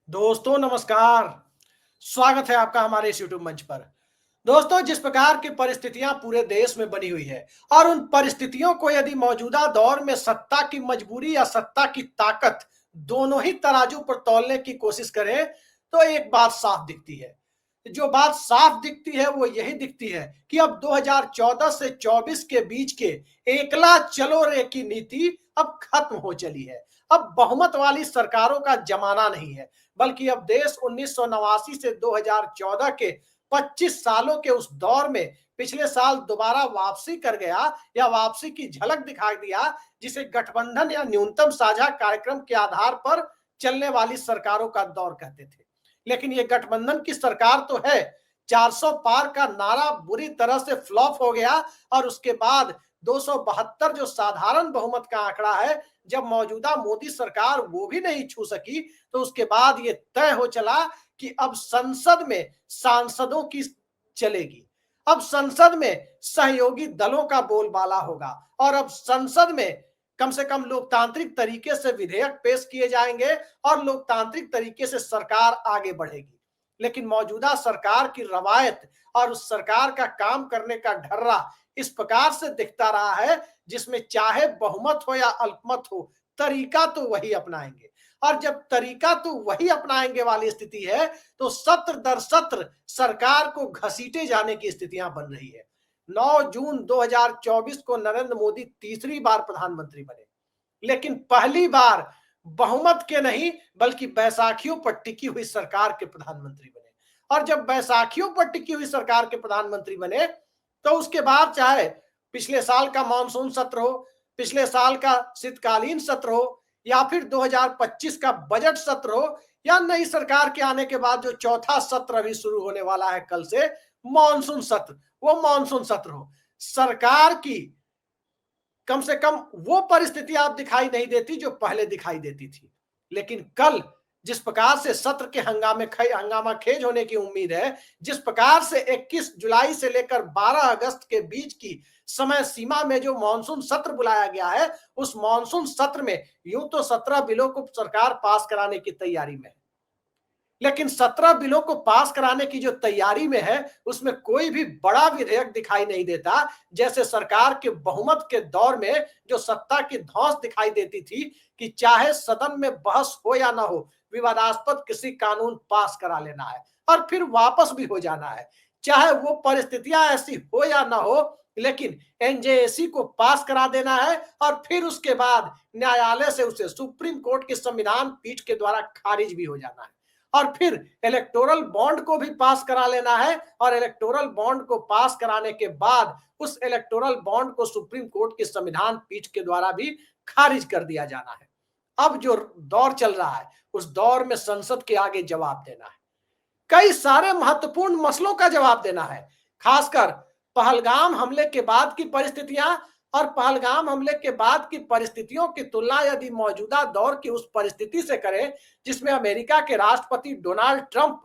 दोस्तों नमस्कार। स्वागत है आपका हमारे इस यूट्यूब मंच पर। दोस्तों, जिस प्रकार की परिस्थितियां पूरे देश में बनी हुई है और उन परिस्थितियों को यदि मौजूदा दौर में सत्ता की मजबूरी या सत्ता की ताकत दोनों ही तराजू पर तौलने की कोशिश करें तो एक बात साफ दिखती है। जो बात साफ दिखती है वो यही दिखती है कि अब 2014 से 24 के बीच के एकला चलो रे की नीति अब खत्म हो चली है। अब बहुमत वाली सरकारों का जमाना नहीं है, बल्कि अब देश 1989 से 2014 के 25 सालों के उस दौर में पिछले साल दोबारा वापसी कर गया या वापसी की झलक दिखा दिया, जिसे गठबंधन या न्यूनतम साझा कार्यक्रम के आधार पर चलने वाली सरकारों का दौर कहते थे। लेकिन ये गठबंधन की सरकार तो है, 400 पार का नारा बुरी तरह से फ्लॉप हो गया और उसके बाद 272 जो साधारण बहुमत का आंकड़ा है, जब मौजूदा मोदी सरकार वो भी नहीं छू सकी, तो उसके बाद ये तय हो चला कि अब संसद में सांसदों की चलेगी। अब संसद में सहयोगी दलों का बोलबाला होगा और अब संसद में कम से कम लोकतांत्रिक तरीके से विधेयक पेश किए जाएंगे और लोकतांत्रिक तरीके से सरकार आगे बढ़ेगी। लेकिन मौजूदा सरकार की रवायत और उस सरकार का काम करने का ढर्रा इस प्रकार से दिखता रहा है, जिसमें चाहे बहुमत हो या अल्पमत हो, तरीका तो वही अपनाएंगे। और जब तरीका तो वही अपनाएंगे वाली स्थिति है, तो सत्र दर सत्र सरकार को घसीटे जाने की स्थितियां बन रही है। 9 जून 2024 को नरेंद्र मोदी तीसरी बार प्रधानमंत्री बने, लेकिन पहली बार बहुमत के नहीं बल्कि बैसाखियों पर टिकी हुई सरकार के प्रधानमंत्री बने। और जब बैसाखियों पर टिकी हुई सरकार के प्रधानमंत्री बने, तो उसके बाद चाहे पिछले साल का मानसून सत्र हो, पिछले साल का शीतकालीन सत्र हो, या फिर 2025 का बजट सत्र हो, या नई सरकार के आने के बाद जो चौथा सत्र अभी शुरू होने वाला है कल से, मानसून सत्र, वो मानसून सत्र हो, सरकार की कम से कम वो परिस्थिति आप दिखाई नहीं देती जो पहले दिखाई देती थी। लेकिन कल जिस प्रकार से सत्र के हंगामा खेज होने की उम्मीद है, जिस प्रकार से 21 जुलाई से लेकर 12 अगस्त के बीच की समय सीमा में जो मानसून सत्र बुलाया गया है, उस मानसून सत्र में यूं तो 17 बिलों को सरकार पास कराने की तैयारी में है, लेकिन 17 बिलों को पास कराने की जो तैयारी में है, उसमें कोई भी बड़ा विधेयक दिखाई नहीं देता। जैसे सरकार के बहुमत के दौर में जो सत्ता की धौंस दिखाई देती थी कि चाहे सदन में बहस हो या ना हो, विवादास्पद किसी कानून पास करा लेना है और फिर वापस भी हो जाना है, चाहे वो परिस्थितियां ऐसी हो या ना हो, लेकिन एनजेएसी को पास करा देना है और फिर उसके बाद न्यायालय से उसे सुप्रीम कोर्ट की संविधान पीठ के द्वारा खारिज भी हो जाना है और फिर इलेक्टोरल बॉन्ड को भी पास करा लेना है और इलेक्टोरल बॉन्ड को पास कराने के बाद उस इलेक्टोरल बॉन्ड को सुप्रीम कोर्ट की संविधान पीठ के द्वारा भी खारिज कर दिया जाना है। अब जो दौर चल रहा है, उस दौर में संसद के आगे जवाब देना है, कई सारे महत्वपूर्ण मसलों का जवाब देना है। खासकर पहलगाम हमले के बाद की परिस्थितियां और पहलगाम हमले के बाद की परिस्थितियों की तुलना यदि मौजूदा दौर की उस परिस्थिति से करें जिसमें अमेरिका के राष्ट्रपति डोनाल्ड ट्रंप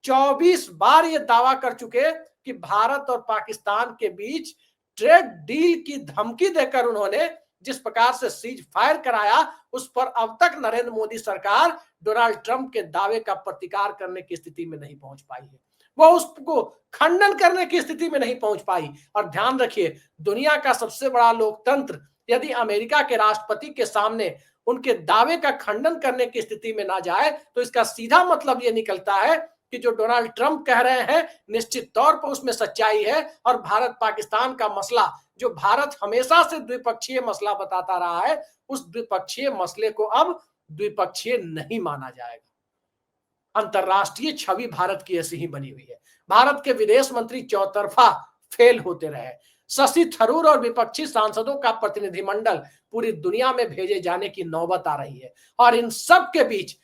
24 बार यह दावा कर चुके कि भारत और पाकिस्तान के बीच ट्रेड डील की धमकी देकर उन्होंने जिस प्रकार से सीज फायर कराया, उस पर अब तक नरेंद्र मोदी सरकार डोनाल्ड ट्रंप के दावे का प्रतिकार करने की स्थिति में नहीं पहुंच पाई है, वो उसको खंडन करने की स्थिति में नहीं पहुंच पाई। और ध्यान रखिए, दुनिया का सबसे बड़ा लोकतंत्र यदि अमेरिका के राष्ट्रपति के सामने उनके दावे का खंडन करने की स्थिति में ना जाए, तो इसका सीधा मतलब यह निकलता है कि जो डोनाल्ड ट्रंप कह रहे हैं निश्चित तौर पर उसमें सच्चाई है और भारत पाकिस्तान का मसला, जो भारत हमेशा से द्विपक्षीय मसला बताता रहा है, उस द्विपक्षीय मसले को अब द्विपक्षीय नहीं माना जाएगा। अंतरराष्ट्रीय छवि भारत की ऐसी ही बनी हुई है। भारत के विदेश मंत्री चौतरफा फेल होते रहे। शशि थरूर और विपक्षी सांसदों का प्रतिनिधिमंडल पूरी दुनिया में भेजे जाने की नौबत आ रही है और इन सब के बीच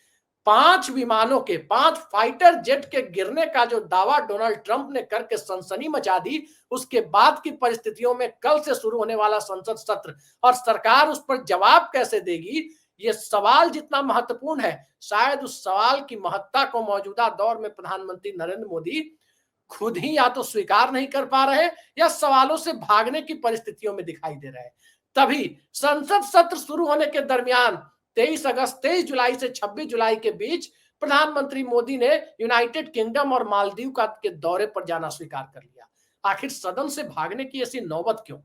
5 विमानों के 5 फाइटर जेट के गिरने का जो दावा डोनाल्ड ट्रंप ने करके सनसनी मचा दी, उसके बाद की परिस्थितियों में कल से शुरू होने वाला संसद सत्र और सरकार उस पर जवाब कैसे देगी, ये सवाल जितना महत्वपूर्ण है, शायद उस सवाल की महत्ता को मौजूदा दौर में प्रधानमंत्री नरेंद्र मोदी खुद ही या तो स्वीकार नहीं कर पा रहे या सवालों से भागने की परिस्थितियों में दिखाई दे रहे हैं। तभी संसद सत्र शुरू होने के दरमियान 23 जुलाई से 26 जुलाई के बीच प्रधानमंत्री मोदी ने यूनाइटेड किंगडम और मालदीव के दौरे पर जाना स्वीकार कर लिया। आखिर सदन से भागने की ऐसी नौबत क्यों?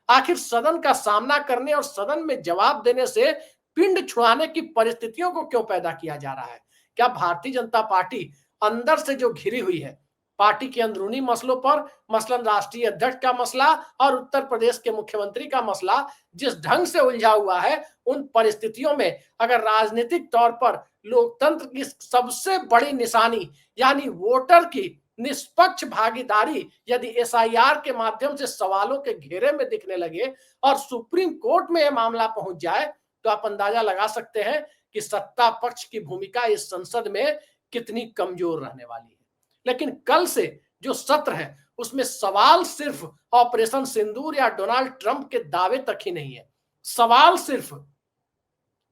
आखिर सदन का सामना करने और सदन में जवाब देने से पिंड छुड़ाने की परिस्थितियों को क्यों पैदा किया जा रहा है? क्या भारतीय जनता पार्टी अंदर से जो घिरी हुई है, पार्टी के अंदरूनी मसलों पर, मसलन राष्ट्रीय अध्यक्ष का मसला और उत्तर प्रदेश के मुख्यमंत्री का मसला जिस ढंग से उलझा हुआ है, उन परिस्थितियों में अगर राजनीतिक तौर पर लोकतंत्र की सबसे बड़ी निशानी यानी वोटर की निष्पक्ष भागीदारी यदि एसआईआर के माध्यम से सवालों के घेरे में दिखने लगे और सुप्रीम कोर्ट में यह मामला पहुंच जाए, तो आप अंदाजा लगा सकते हैं कि सत्ता पक्ष की भूमिका इस संसद में कितनी कमजोर रहने वाली है। लेकिन कल से जो सत्र है उसमें सवाल सिर्फ ऑपरेशन सिंदूर या डोनाल्ड ट्रंप के दावे तक ही नहीं है, सवाल सिर्फ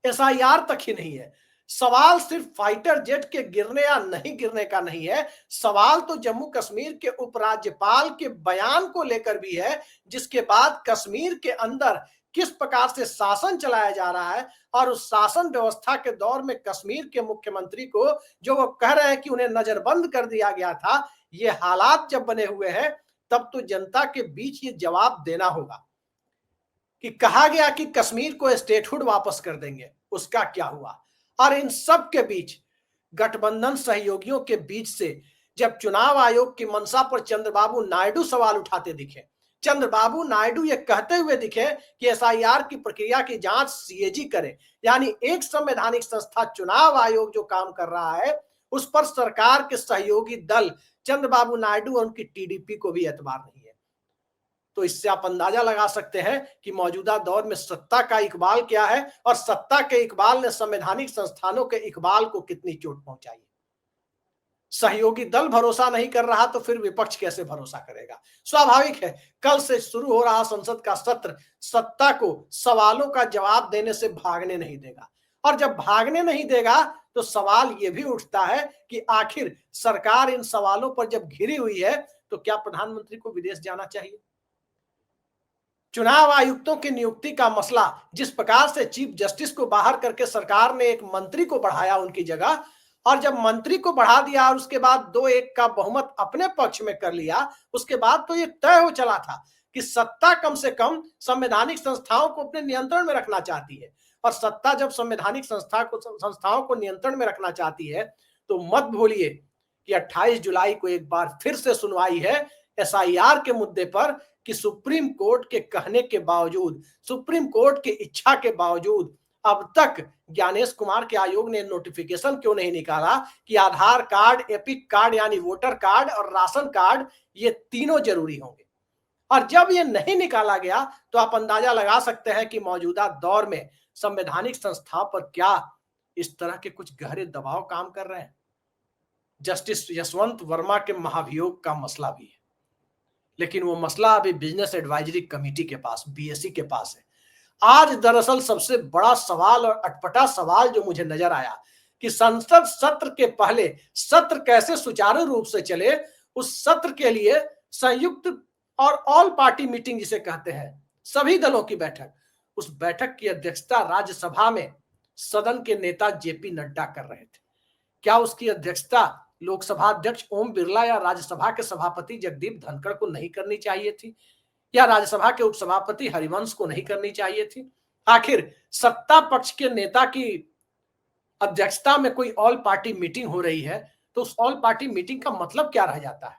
एसआईआर तक ही नहीं है, सवाल सिर्फ फाइटर जेट के गिरने या नहीं गिरने का नहीं है, सवाल तो जम्मू कश्मीर के उपराज्यपाल के बयान को लेकर भी है, जिसके बाद कश्मीर के अंदर किस प्रकार से शासन चलाया जा रहा है और उस शासन व्यवस्था के दौर में कश्मीर के मुख्यमंत्री को जो वो कह रहे हैं कि उन्हें नजरबंद कर दिया गया था, ये हालात जब बने हुए हैं तब तो जनता के बीच ये जवाब देना होगा कि कहा गया कि कश्मीर को स्टेटहुड वापस कर देंगे, उसका क्या हुआ? और इन सब के बीच गठबंधन सहयोगियों के बीच से जब चुनाव आयोग की मंशा पर चंद्रबाबू नायडू सवाल उठाते दिखे, चंद्रबाबू नायडू ये कहते हुए दिखे कि एसआईआर की प्रक्रिया की जांच सीएजी करे, यानी एक संवैधानिक संस्था चुनाव आयोग जो काम कर रहा है उस पर सरकार के सहयोगी दल चंद्रबाबू नायडू और उनकी टीडीपी को भी एतबार नहीं है। तो इससे आप अंदाजा लगा सकते हैं कि मौजूदा दौर में सत्ता का इकबाल क्या है और सत्ता के इकबाल ने संवैधानिक संस्थानों के इकबाल को कितनी चोट पहुंचाई। सहयोगी दल भरोसा नहीं कर रहा तो फिर विपक्ष कैसे भरोसा करेगा? स्वाभाविक है, कल से शुरू हो रहा संसद का सत्र सत्ता को सवालों का जवाब देने से भागने नहीं देगा, और जब भागने नहीं देगा तो सवाल यह भी उठता है कि आखिर सरकार इन सवालों पर जब घिरी हुई है तो क्या प्रधानमंत्री को विदेश जाना चाहिए? चुनाव आयुक्तों की नियुक्ति का मसला जिस प्रकार से चीफ जस्टिस को बाहर करके सरकार ने एक मंत्री को बढ़ाया उनकी जगह, और जब मंत्री को बढ़ा दिया और उसके बाद 2-1 का बहुमत अपने पक्ष में कर लिया, उसके बाद तो ये तय हो चला था कि सत्ता कम से कम संवैधानिक संस्थाओं को अपने नियंत्रण में रखना चाहती है। और सत्ता जब संवैधानिक संस्थाओं को नियंत्रण में रखना चाहती है तो मत भूलिए कि 28 जुलाई को एक बार फिर से सुनवाई है एसआईआर के मुद्दे पर कि सुप्रीम कोर्ट के कहने के बावजूद, सुप्रीम कोर्ट की इच्छा के बावजूद अब तक ज्ञानेश कुमार के आयोग ने नोटिफिकेशन क्यों नहीं निकाला कि आधार कार्ड, एपिक कार्ड यानी वोटर कार्ड और राशन कार्ड ये तीनों जरूरी होंगे। और जब ये नहीं निकाला गया तो आप अंदाजा लगा सकते हैं कि मौजूदा दौर में संवैधानिक संस्थाओं पर क्या इस तरह के कुछ गहरे दबाव काम कर रहे हैं। जस्टिस यशवंत वर्मा के महाभियोग का मसला भी है, लेकिन वो मसला अभी बिजनेस एडवाइजरी कमेटी के पास, बीएससी के पास है। आज दरअसल सबसे बड़ा सवाल और अटपटा सवाल जो मुझे नजर आया कि संसद सत्र के पहले सत्र कैसे सुचारू रूप से चले, उस सत्र के लिए संयुक्त और ऑल पार्टी मीटिंग जिसे कहते हैं, सभी दलों की बैठक, उस बैठक की अध्यक्षता राज्यसभा में सदन के नेता जेपी नड्डा कर रहे थे। क्या उसकी अध्यक्षता लोकसभा अध्यक्ष ओम बिरला या राज्यसभा के सभापति जगदीप धनखड़ को नहीं करनी चाहिए थी, या राज्यसभा के उपसभापति हरिवंश को नहीं करनी चाहिए थी? आखिर सत्ता पक्ष के नेता की अध्यक्षता में कोई ऑल पार्टी मीटिंग हो रही है तो उस ऑल पार्टी मीटिंग का मतलब क्या रह जाता है?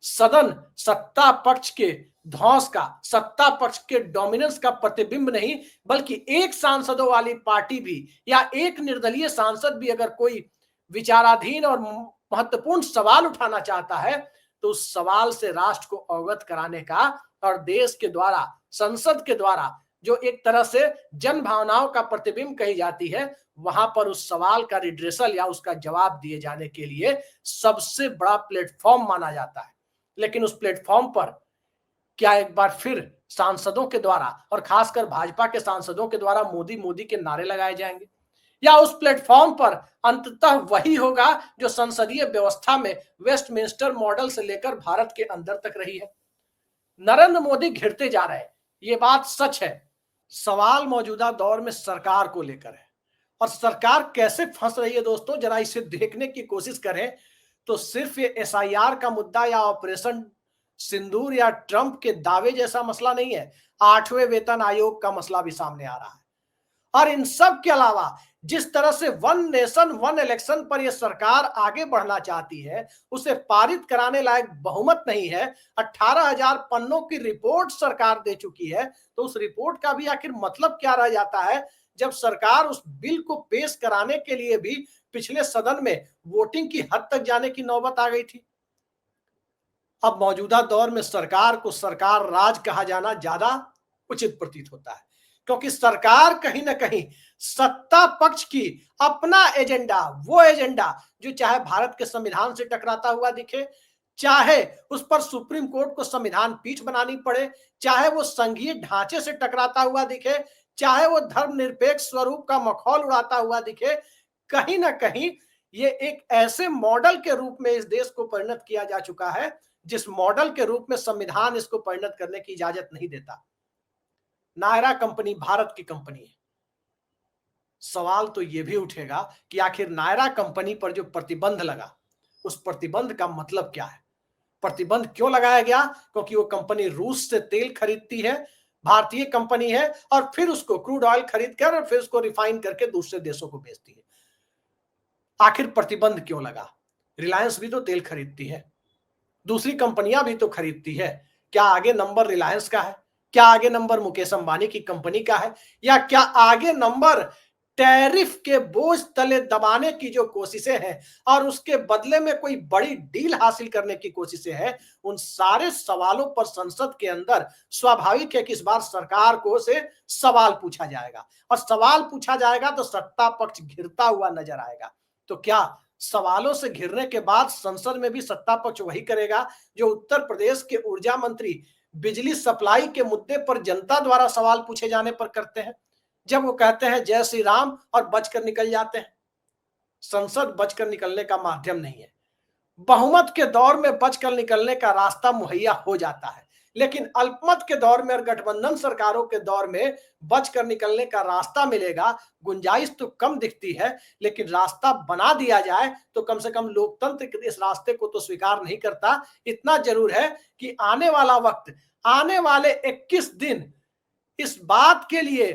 सदन सत्ता पक्ष के ध्वंस का, सत्ता पक्ष के डोमिनेंस का प्रतिबिंब नहीं, बल्कि एक सांसदों वाली पार्टी भी या एक निर्दलीय सांसद भी अगर कोई विचाराधीन और महत्वपूर्ण सवाल उठाना चाहता है तो उस सवाल से राष्ट्र को अवगत कराने का और देश के द्वारा, संसद के द्वारा जो एक तरह से जन भावनाओं का प्रतिबिंब कही जाती है, वहां पर उस सवाल का रिड्रेसल या उसका जवाब दिए जाने के लिए सबसे बड़ा प्लेटफॉर्म माना जाता है। लेकिन उस प्लेटफॉर्म पर क्या एक बार फिर सांसदों के द्वारा और खासकर भाजपा के सांसदों के द्वारा मोदी मोदी के नारे लगाए जाएंगे, या उस प्लेटफॉर्म पर अंततः वही होगा जो संसदीय व्यवस्था में वेस्टमिंस्टर मॉडल से लेकर भारत के अंदर तक रही है? नरेंद्र मोदी घिरते जा रहे हैं, ये बात सच है। सवाल मौजूदा दौर में सरकार को लेकर है और सरकार कैसे फंस रही है दोस्तों, जरा इसे देखने की कोशिश करें तो सिर्फ ये एसआईआर का मुद्दा या ऑपरेशन सिंदूर या ट्रंप के दावे जैसा मसला नहीं है, 8वें वेतन आयोग का मसला भी सामने आ रहा है। और इन सब के अलावा जिस तरह से वन नेशन वन इलेक्शन पर यह सरकार आगे बढ़ना चाहती है, उसे पारित कराने लायक बहुमत नहीं है। 18,000 पन्नों की रिपोर्ट सरकार दे चुकी है, तो उस रिपोर्ट का भी आखिर मतलब क्या रह जाता है, जब सरकार उस बिल को पेश कराने के लिए भी पिछले सदन में वोटिंग की हद तक जाने की नौबत आ गई थी। अब मौजूदा दौर में सरकार को सरकार राज कहा जाना ज्यादा उचित प्रतीत होता है, क्योंकि सरकार कहीं ना कहीं सत्ता पक्ष की अपना एजेंडा, वो एजेंडा जो चाहे भारत के संविधान से टकराता हुआ दिखे, चाहे उस पर सुप्रीम कोर्ट को संविधान पीठ बनानी पड़े, चाहे वो संघीय ढांचे से टकराता हुआ दिखे, चाहे वो धर्मनिरपेक्ष स्वरूप का मखौल उड़ाता हुआ दिखे, कहीं ना कहीं ये एक ऐसे मॉडल के रूप में इस देश को परिणत किया जा चुका है जिस मॉडल के रूप में संविधान इसको परिणत करने की इजाजत नहीं देता। नायरा कंपनी भारत की कंपनी है। सवाल तो यह भी उठेगा कि आखिर नायरा कंपनी पर जो प्रतिबंध लगा, उस प्रतिबंध का मतलब क्या है? प्रतिबंध क्यों लगाया गया? क्योंकि वो कंपनी रूस से तेल खरीदती है, भारतीय कंपनी है, और फिर उसको क्रूड ऑयल खरीद कर और फिर उसको रिफाइन करके दूसरे देशों को बेचती है। आखिर प्रतिबंध क्यों लगा? रिलायंस भी तो तेल खरीदती है, दूसरी कंपनियां भी तो खरीदती है। क्या आगे नंबर रिलायंस का है? क्या आगे नंबर मुकेश अंबानी की कंपनी का है? या क्या आगे नंबर टैरिफ के बोझ तले दबाने की जो कोशिशें हैं और उसके बदले में कोई बड़ी डील हासिल करने की कोशिशें हैं? उन सारे सवालों पर संसद के अंदर स्वाभाविक है कि इस बार सरकार को से सवाल पूछा जाएगा, और सवाल पूछा जाएगा तो सत्ता पक्ष घिरता हुआ नजर आएगा। तो क्या सवालों से घिरने के बाद संसद में भी सत्ता पक्ष वही करेगा जो उत्तर प्रदेश के ऊर्जा मंत्री बिजली सप्लाई के मुद्दे पर जनता द्वारा सवाल पूछे जाने पर करते हैं, जब वो कहते हैं जय श्री राम और बचकर निकल जाते हैं? संसद बचकर निकलने का माध्यम नहीं है। बहुमत के दौर में बचकर निकलने का रास्ता मुहैया हो जाता है, लेकिन अल्पमत के दौर में और गठबंधन सरकारों के दौर में बचकर निकलने का रास्ता मिलेगा, गुंजाइश तो कम दिखती है, लेकिन रास्ता बना दिया जाए तो कम से कम लोकतंत्र इस रास्ते को तो स्वीकार नहीं करता। इतना जरूर है कि आने वाला वक्त, आने वाले 21 दिन इस बात के लिए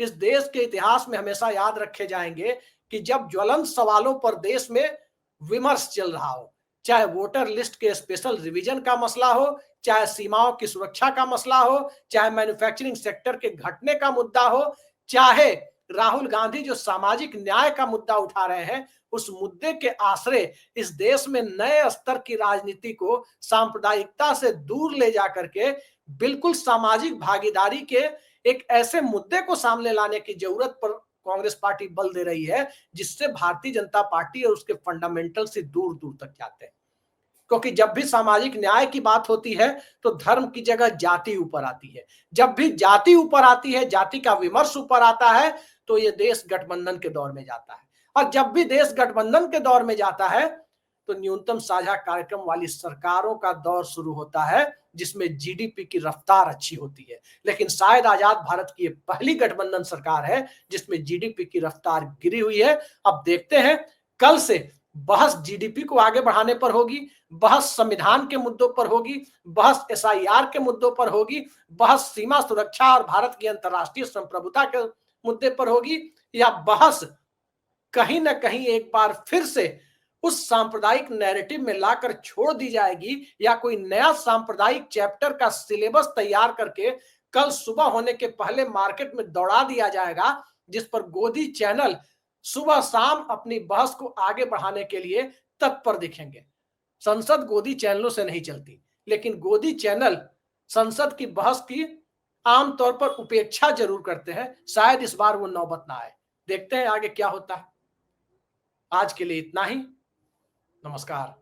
इस देश के इतिहास में हमेशा याद रखे जाएंगे कि जब ज्वलंत सवालों पर देश में विमर्श चल रहा हो, चाहे वोटर लिस्ट के स्पेशल रिवीजन का मसला हो, चाहे सीमाओं की सुरक्षा का मसला हो, चाहे मैन्युफैक्चरिंग सेक्टर के घटने का मुद्दा हो, चाहे राहुल गांधी जो सामाजिक न्याय का मुद्दा उठा रहे हैं, उस मुद्दे के आश्रय इस देश में नए स्तर की राजनीति को सांप्रदायिकता से दूर ले जाकर के बिल्कुल सामाजिक भागीदारी के एक ऐसे मुद्दे को सामने लाने की जरूरत पर कांग्रेस पार्टी बल दे रही है, जिससे भारतीय जनता पार्टी और उसके फंडामेंटल से दूर दूर तक जाते हैं। क्योंकि जब भी सामाजिक न्याय की बात होती है तो धर्म की जगह जाति ऊपर आती है, जब भी जाति ऊपर आती है, जाति का विमर्श ऊपर आता है, तो ये देश गठबंधन के दौर में जाता है। और जब भी देश गठबंधन के दौर में जाता है तो न्यूनतम साझा कार्यक्रम वाली सरकारों का दौर शुरू होता है, जिसमें जीडीपी की रफ्तार अच्छी होती है। लेकिन शायद आजाद भारत की पहली गठबंधन सरकार है जिसमें जीडीपी की रफ्तार गिरी हुई है। अब देखते हैं, कल से बहस जीडीपी को आगे बढ़ाने पर होगी, बहस संविधान के मुद्दों पर होगी, बहस एसआईआर के मुद्दों पर होगी, बहस सीमा सुरक्षा और भारत की अंतर्राष्ट्रीय संप्रभुता के मुद्दे पर होगी, या बहस कहीं ना कहीं एक बार फिर से उस सांप्रदायिक नैरेटिव में लाकर छोड़ दी जाएगी, या कोई नया सांप्रदायिक चैप्टर का सिलेबस तैयार करके कल सुबह होने के पहले मार्केट में दौड़ा दिया जाएगा, जिस पर गोदी चैनल सुबह शाम अपनी बहस को आगे बढ़ाने के लिए तत्पर दिखेंगे। संसद गोदी चैनलों से नहीं चलती, लेकिन गोदी चैनल संसद की बहस की आमतौर पर उपेक्षा जरूर करते हैं। शायद इस बार वो नौबत ना आए, देखते हैं आगे क्या होता है। आज के लिए इतना ही, नमस्कार।